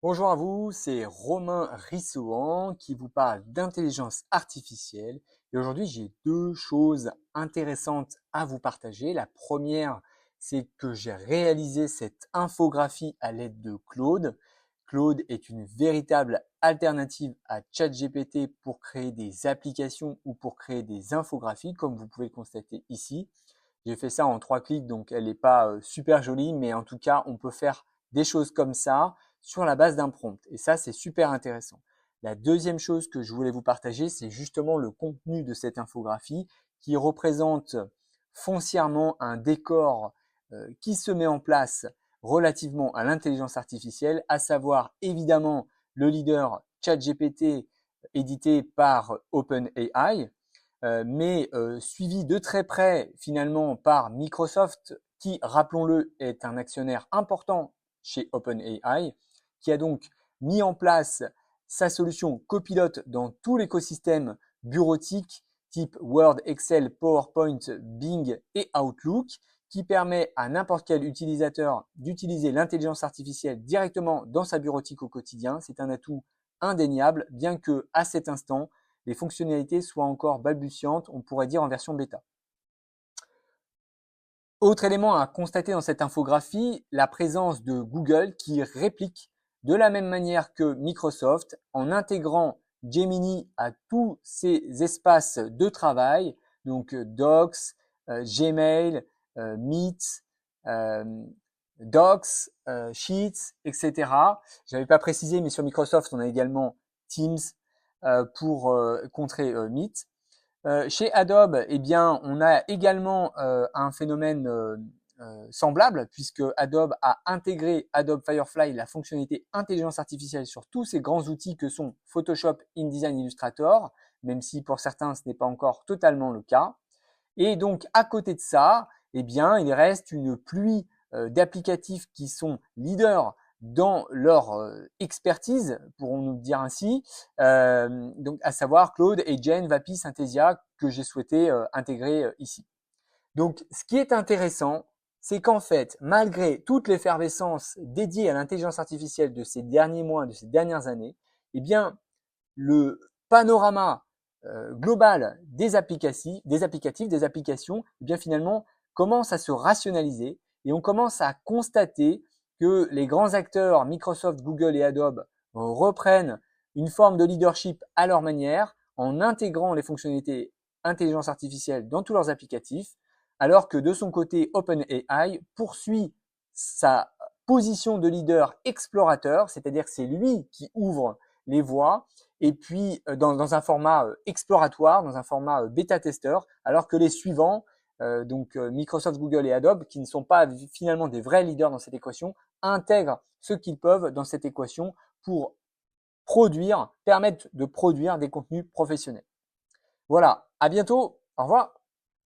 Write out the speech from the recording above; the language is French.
Bonjour à vous, c'est Romain Rissoan qui vous parle d'intelligence artificielle. Et aujourd'hui, j'ai deux choses intéressantes à vous partager. La première, c'est que j'ai réalisé cette infographie à l'aide de Claude. Claude est une véritable alternative à ChatGPT pour créer des applications ou pour créer des infographies, comme vous pouvez le constater ici. J'ai fait ça en 3 clics, donc elle n'est pas super jolie, mais en tout cas, on peut faire des choses comme ça sur la base d'un prompt. Et ça, c'est super intéressant. La deuxième chose que je voulais vous partager, c'est justement le contenu de cette infographie qui représente foncièrement un décor qui se met en place relativement à l'intelligence artificielle, à savoir évidemment le leader ChatGPT édité par OpenAI, mais suivi de très près finalement par Microsoft, qui, rappelons-le, est un actionnaire important chez OpenAI, qui a donc mis en place sa solution copilote dans tout l'écosystème bureautique type Word, Excel, PowerPoint, Bing et Outlook, qui permet à n'importe quel utilisateur d'utiliser l'intelligence artificielle directement dans sa bureautique au quotidien. C'est un atout indéniable, bien que à cet instant, les fonctionnalités soient encore balbutiantes, on pourrait dire en version bêta. Autre élément à constater dans cette infographie, la présence de Google qui réplique de la même manière que Microsoft en intégrant Gemini à tous ses espaces de travail, donc Docs, Gmail, Meet, euh, Docs, Sheets, etc. Je n'avais pas précisé, mais sur Microsoft, on a également Teams pour contrer Meet. Chez Adobe, eh bien, on a également un phénomène semblable, puisque Adobe a intégré Adobe Firefly, la fonctionnalité intelligence artificielle sur tous ces grands outils que sont Photoshop, InDesign, Illustrator, même si pour certains ce n'est pas encore totalement le cas. Et donc à côté de ça, eh bien, il reste une pluie d'applicatifs qui sont leaders dans leur expertise, pourrons-nous dire ainsi, donc à savoir Claude, Agent, Vapi, Synthesia, que j'ai souhaité intégrer ici. Donc, ce qui est intéressant, c'est qu'en fait, malgré toute l'effervescence dédiée à l'intelligence artificielle de ces derniers mois, de ces dernières années, eh bien, le panorama global des applicatifs, des applications, eh bien finalement commence à se rationaliser et on commence à constater que les grands acteurs Microsoft, Google et Adobe reprennent une forme de leadership à leur manière en intégrant les fonctionnalités intelligence artificielle dans tous leurs applicatifs, alors que de son côté OpenAI poursuit sa position de leader explorateur, c'est-à-dire que c'est lui qui ouvre les voies et puis dans un format exploratoire, dans un format bêta-testeur, alors que les suivants, donc Microsoft, Google et Adobe, qui ne sont pas finalement des vrais leaders dans cette équation, intègrent ce qu'ils peuvent dans cette équation pour permettre de produire des contenus professionnels. Voilà, à bientôt, au revoir.